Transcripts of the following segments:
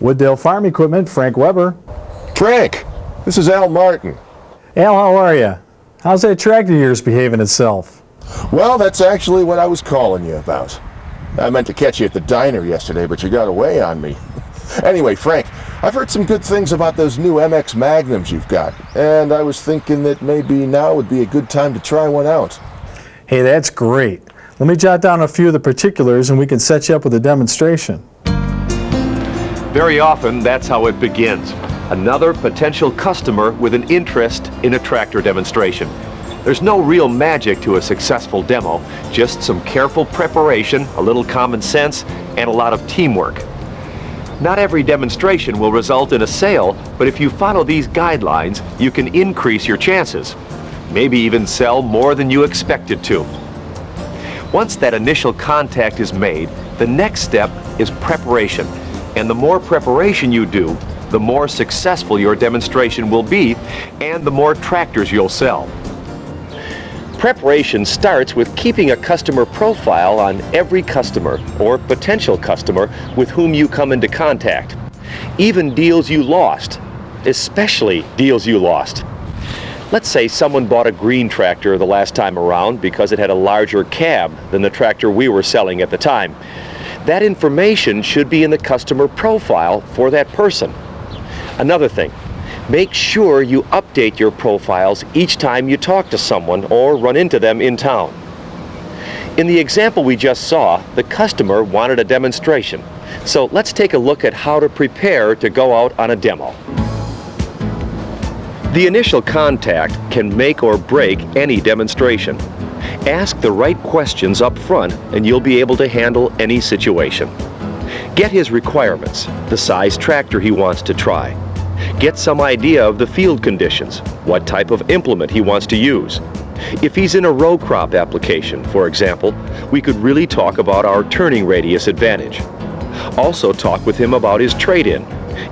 Wooddale Farm Equipment, Frank Weber. Frank, this is Al Martin. Al, how are you? How's that tractor of yours behaving itself? Well, that's actually what I was calling you about. I meant to catch you at the diner yesterday, but you got away on me. Anyway, Frank, I've heard some good things about those new MX Magnums you've got, and I was thinking that maybe now would be a good time to try one out. Hey, that's great. Let me jot down a few of the particulars and we can set you up with a demonstration. Very often, that's how it begins. Another potential customer with an interest in a tractor demonstration. There's no real magic to a successful demo, just some careful preparation, a little common sense, and a lot of teamwork. Not every demonstration will result in a sale, but if you follow these guidelines, you can increase your chances. Maybe even sell more than you expected to. Once that initial contact is made, the next step is preparation. And the more preparation you do, the more successful your demonstration will be, and the more tractors you'll sell. Preparation starts with keeping a customer profile on every customer or potential customer with whom you come into contact. Even deals you lost, especially deals you lost. Let's say someone bought a green tractor the last time around because it had a larger cab than the tractor we were selling at the time. That information should be in the customer profile for that person. Another thing, make sure you update your profiles each time you talk to someone or run into them in town. In the example we just saw, the customer wanted a demonstration. So let's take a look at how to prepare to go out on a demo. The initial contact can make or break any demonstration. Ask the right questions up front and you'll be able to handle any situation. Get his requirements, the size tractor he wants to try. Get some idea of the field conditions, what type of implement he wants to use. If he's in a row crop application, for example, we could really talk about our turning radius advantage. Also talk with him about his trade-in.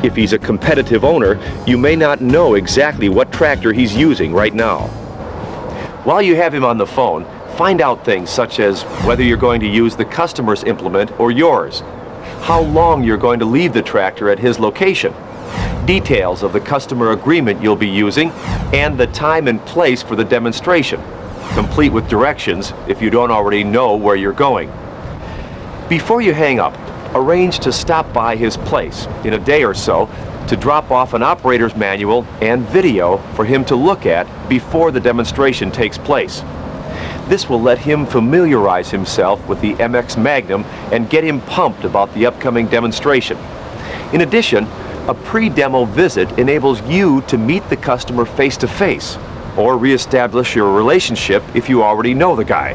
If he's a competitive owner, you may not know exactly what tractor he's using right now. While you have him on the phone, find out things such as whether you're going to use the customer's implement or yours, how long you're going to leave the tractor at his location, details of the customer agreement you'll be using, and the time and place for the demonstration, complete with directions if you don't already know where you're going. Before you hang up, arrange to stop by his place in a day or so to drop off an operator's manual and video for him to look at before the demonstration takes place. This will let him familiarize himself with the MX Magnum and get him pumped about the upcoming demonstration. In addition, a pre-demo visit enables you to meet the customer face-to-face or reestablish your relationship if you already know the guy.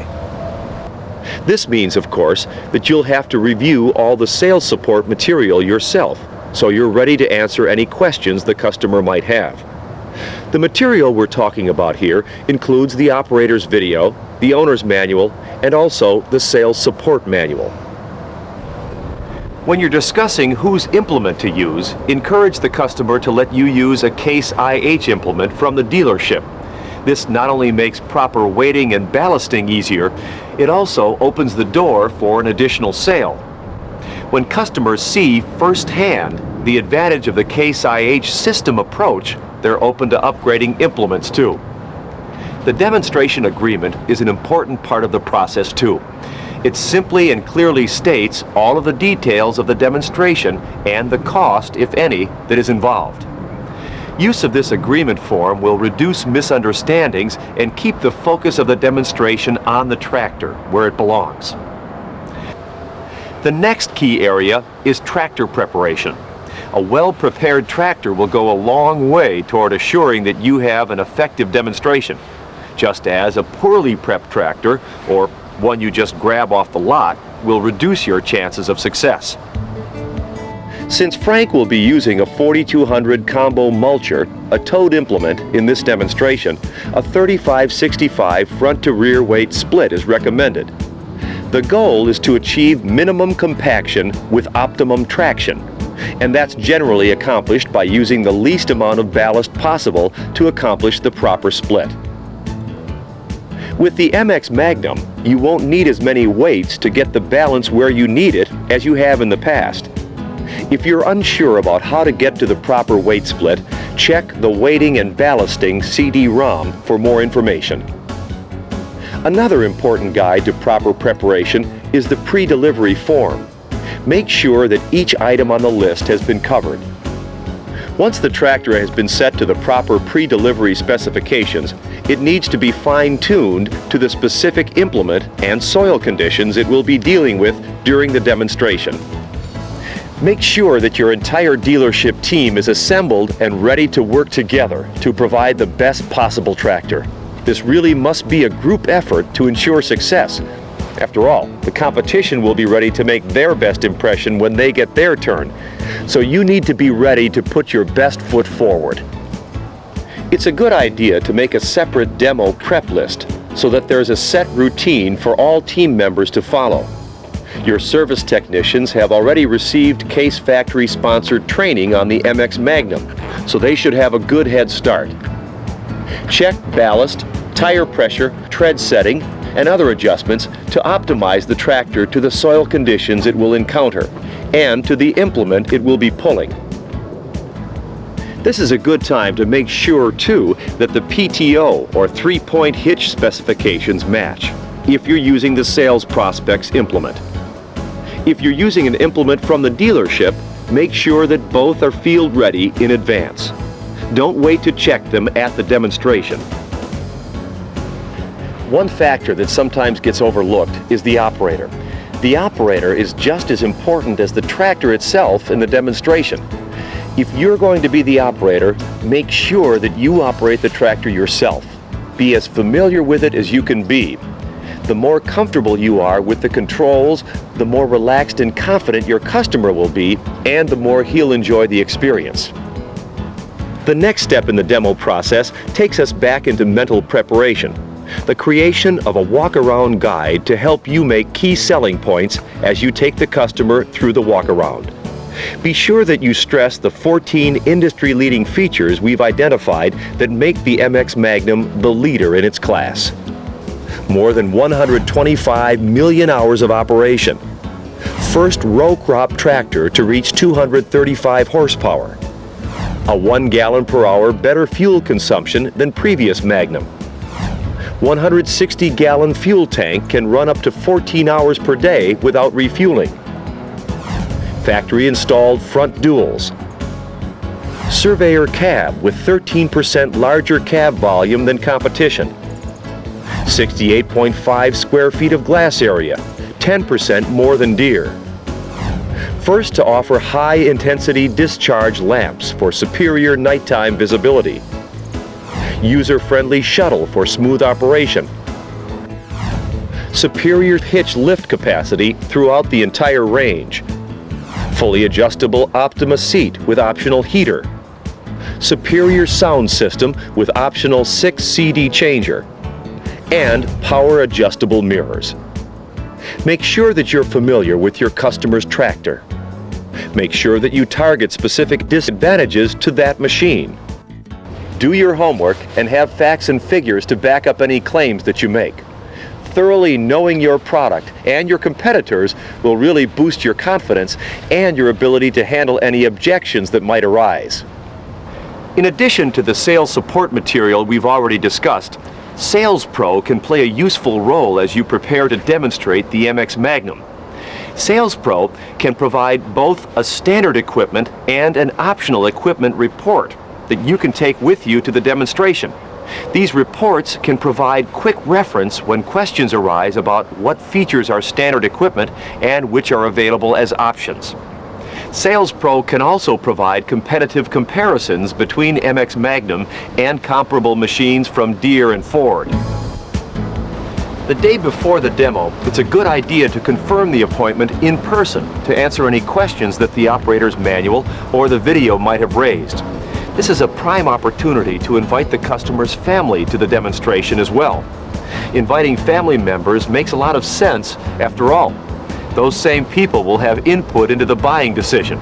This means, of course, that you'll have to review all the sales support material yourself, so you're ready to answer any questions the customer might have. The material we're talking about here includes the operator's video, the owner's manual, and also the sales support manual. When you're discussing whose implement to use, encourage the customer to let you use a Case IH implement from the dealership. This not only makes proper weighting and ballasting easier, it also opens the door for an additional sale. When customers see firsthand the advantage of the Case IH system approach, they're open to upgrading implements too. The demonstration agreement is an important part of the process too. It simply and clearly states all of the details of the demonstration and the cost, if any, that is involved. Use of this agreement form will reduce misunderstandings and keep the focus of the demonstration on the tractor, where it belongs. The next key area is tractor preparation. A well-prepared tractor will go a long way toward assuring that you have an effective demonstration, just as a poorly prepped tractor, or one you just grab off the lot, will reduce your chances of success. Since Frank will be using a 4200 combo mulcher, a towed implement, in this demonstration, a 35-65 front-to-rear weight split is recommended. The goal is to achieve minimum compaction with optimum traction, and that's generally accomplished by using the least amount of ballast possible to accomplish the proper split. With the MX Magnum, you won't need as many weights to get the balance where you need it as you have in the past. If you're unsure about how to get to the proper weight split, check the Weighting and Ballasting CD-ROM for more information. Another important guide to proper preparation is the pre-delivery form. Make sure that each item on the list has been covered. Once the tractor has been set to the proper pre-delivery specifications, it needs to be fine-tuned to the specific implement and soil conditions it will be dealing with during the demonstration. Make sure that your entire dealership team is assembled and ready to work together to provide the best possible tractor. This really must be a group effort to ensure success. After all, the competition will be ready to make their best impression when they get their turn. So you need to be ready to put your best foot forward. It's a good idea to make a separate demo prep list so that there's a set routine for all team members to follow. Your service technicians have already received Case Factory sponsored training on the MX Magnum, so they should have a good head start. Check ballast, tire pressure, tread setting, and other adjustments to optimize the tractor to the soil conditions it will encounter and to the implement it will be pulling. This is a good time to make sure, too, that the PTO or 3-point hitch specifications match if you're using the Sales Prospects implement. If you're using an implement from the dealership, make sure that both are field ready in advance. Don't wait to check them at the demonstration. One factor that sometimes gets overlooked is the operator. The operator is just as important as the tractor itself in the demonstration. If you're going to be the operator, make sure that you operate the tractor yourself. Be as familiar with it as you can be. The more comfortable you are with the controls, the more relaxed and confident your customer will be, and the more he'll enjoy the experience. The next step in the demo process takes us back into mental preparation. The creation of a walk-around guide to help you make key selling points as you take the customer through the walk-around. Be sure that you stress the 14 industry-leading features we've identified that make the MX Magnum the leader in its class. More than 125 million hours of operation. First row crop tractor to reach 235 horsepower. A 1 gallon per hour better fuel consumption than previous Magnum. 160-gallon fuel tank can run up to 14 hours per day without refueling. Factory-installed front duals. Surveyor cab with 13% larger cab volume than competition. 68.5 square feet of glass area, 10% more than Deere. First to offer high-intensity discharge lamps for superior nighttime visibility. User-friendly shuttle for smooth operation. Superior hitch lift capacity throughout the entire range. Fully adjustable Optima seat with optional heater. Superior sound system with optional 6 CD changer. And power adjustable mirrors. Make sure that you're familiar with your customer's tractor. Make sure that you target specific disadvantages to that machine. Do your homework and have facts and figures to back up any claims that you make. Thoroughly knowing your product and your competitors will really boost your confidence and your ability to handle any objections that might arise. In addition to the sales support material we've already discussed, Sales Pro can play a useful role as you prepare to demonstrate the MX Magnum. Sales Pro can provide both a standard equipment and an optional equipment report that you can take with you to the demonstration. These reports can provide quick reference when questions arise about what features are standard equipment and which are available as options. Sales Pro can also provide competitive comparisons between MX Magnum and comparable machines from Deere and Ford. The day before the demo, it's a good idea to confirm the appointment in person to answer any questions that the operator's manual or the video might have raised. This is a prime opportunity to invite the customer's family to the demonstration as well. Inviting family members makes a lot of sense. After all, those same people will have input into the buying decision.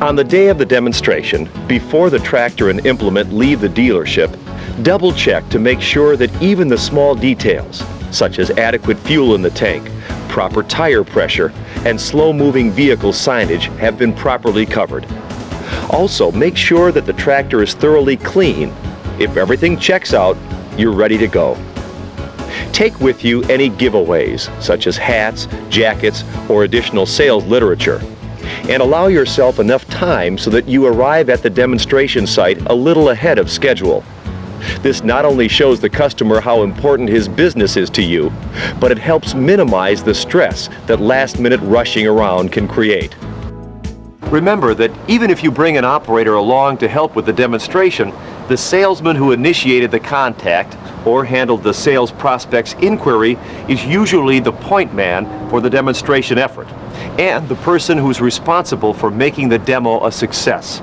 On the day of the demonstration, before the tractor and implement leave the dealership, double check to make sure that even the small details, such as adequate fuel in the tank, proper tire pressure, and slow-moving vehicle signage have been properly covered. Also, make sure that the tractor is thoroughly clean. If everything checks out, you're ready to go. Take with you any giveaways, such as hats, jackets, or additional sales literature. And allow yourself enough time so that you arrive at the demonstration site a little ahead of schedule. This not only shows the customer how important his business is to you, but it helps minimize the stress that last-minute rushing around can create. Remember that even if you bring an operator along to help with the demonstration, the salesman who initiated the contact or handled the sales prospect's inquiry is usually the point man for the demonstration effort and the person who's responsible for making the demo a success.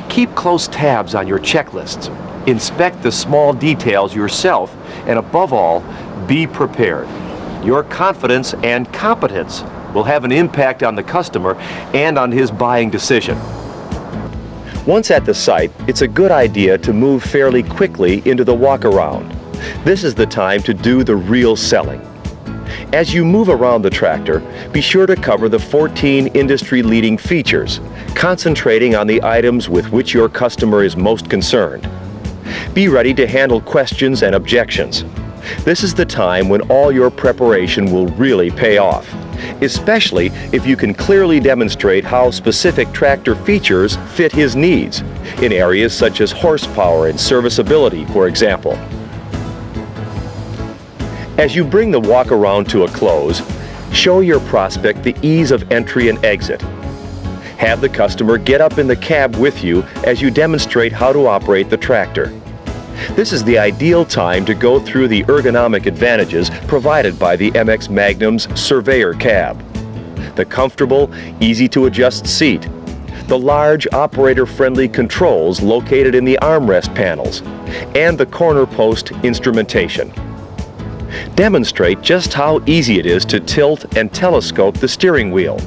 Keep close tabs on your checklists. Inspect the small details yourself, and above all, be prepared. Your confidence and competence will have an impact on the customer and on his buying decision. Once at the site, it's a good idea to move fairly quickly into the walk-around. This is the time to do the real selling. As you move around the tractor, be sure to cover the 14 industry-leading features, concentrating on the items with which your customer is most concerned. Be ready to handle questions and objections. This is the time when all your preparation will really pay off, especially if you can clearly demonstrate how specific tractor features fit his needs, in areas such as horsepower and serviceability, for example. As you bring the walk-around to a close, show your prospect the ease of entry and exit. Have the customer get up in the cab with you as you demonstrate how to operate the tractor. This is the ideal time to go through the ergonomic advantages provided by the MX Magnum's Surveyor cab. The comfortable, easy-to-adjust seat, the large operator-friendly controls located in the armrest panels, and the corner post instrumentation. Demonstrate just how easy it is to tilt and telescope the steering wheel.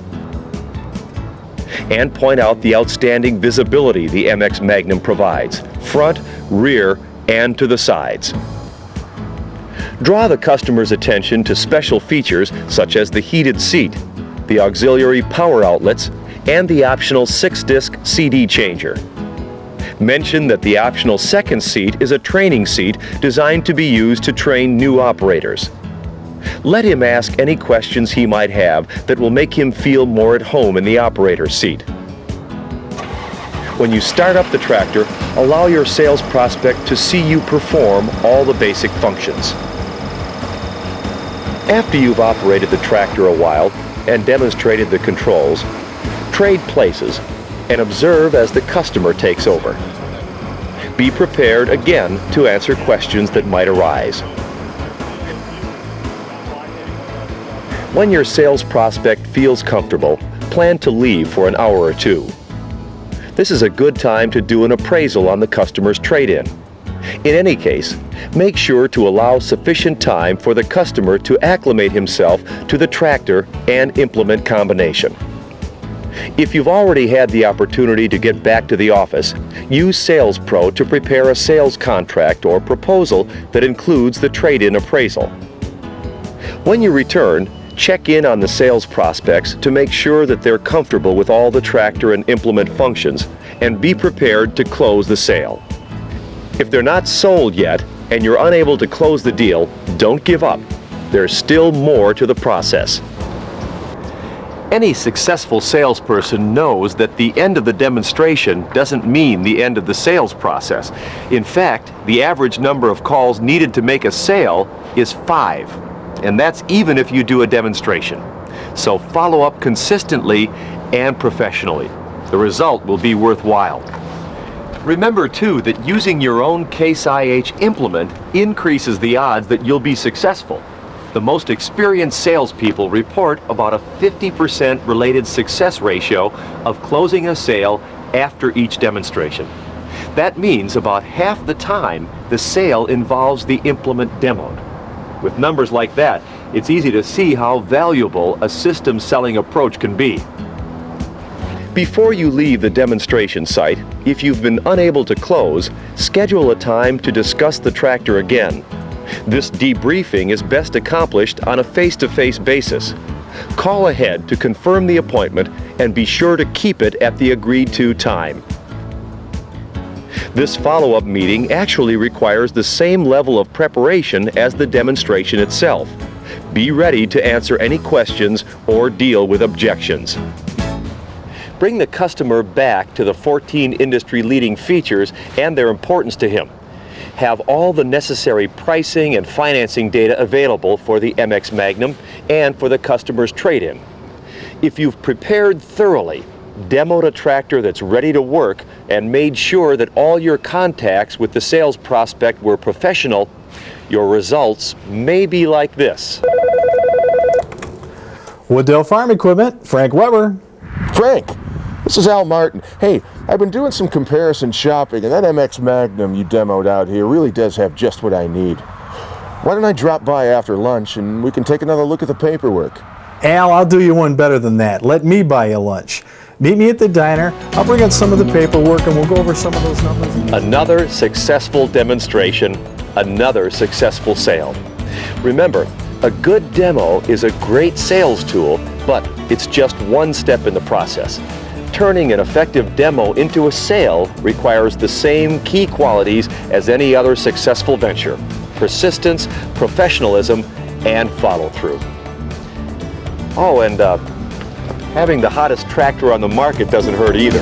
And point out the outstanding visibility the MX Magnum provides, front, rear, and to the sides. Draw the customer's attention to special features such as the heated seat, the auxiliary power outlets, and the optional 6-disc CD changer. Mention that the optional second seat is a training seat designed to be used to train new operators. Let him ask any questions he might have that will make him feel more at home in the operator's seat. When you start up the tractor, allow your sales prospect to see you perform all the basic functions. After you've operated the tractor a while and demonstrated the controls, trade places and observe as the customer takes over. Be prepared again to answer questions that might arise. When your sales prospect feels comfortable, plan to leave for an hour or two. This is a good time to do an appraisal on the customer's trade-in. In any case, make sure to allow sufficient time for the customer to acclimate himself to the tractor and implement combination. If you've already had the opportunity to get back to the office, use Sales Pro to prepare a sales contract or proposal that includes the trade-in appraisal. When you return, check in on the sales prospects to make sure that they're comfortable with all the tractor and implement functions, and be prepared to close the sale. If they're not sold yet and you're unable to close the deal, don't give up. There's still more to the process. Any successful salesperson knows that the end of the demonstration doesn't mean the end of the sales process. In fact, the average number of calls needed to make a sale is 5, and that's even if you do a demonstration. So follow up consistently and professionally. The result will be worthwhile. Remember too that using your own Case IH implement increases the odds that you'll be successful. The most experienced salespeople report about a 50% related success ratio of closing a sale after each demonstration. That means about half the time the sale involves the implement demoed. With numbers like that, it's easy to see how valuable a system selling approach can be. Before you leave the demonstration site, if you've been unable to close, schedule a time to discuss the tractor again. This debriefing is best accomplished on a face-to-face basis. Call ahead to confirm the appointment and be sure to keep it at the agreed-to time. This follow-up meeting actually requires the same level of preparation as the demonstration itself. Be ready to answer any questions or deal with objections. Bring the customer back to the 14 industry-leading features and their importance to him. Have all the necessary pricing and financing data available for the MX Magnum and for the customer's trade-in. If you've prepared thoroughly, demoed a tractor that's ready to work, and made sure that all your contacts with the sales prospect were professional, your results may be like this. Wooddale Farm Equipment, Frank Weber. Frank, this is Al Martin. Hey, I've been doing some comparison shopping, and that MX Magnum you demoed out here really does have just what I need. Why don't I drop by after lunch and we can take another look at the paperwork? Al, I'll do you one better than that. Let me buy you lunch. Meet me at the diner. I'll bring in some of the paperwork and we'll go over some of those numbers. Another successful demonstration, another successful sale. Remember, a good demo is a great sales tool, but it's just one step in the process. Turning an effective demo into a sale requires the same key qualities as any other successful venture: persistence, professionalism, and follow-through. Oh, and having the hottest tractor on the market doesn't hurt either.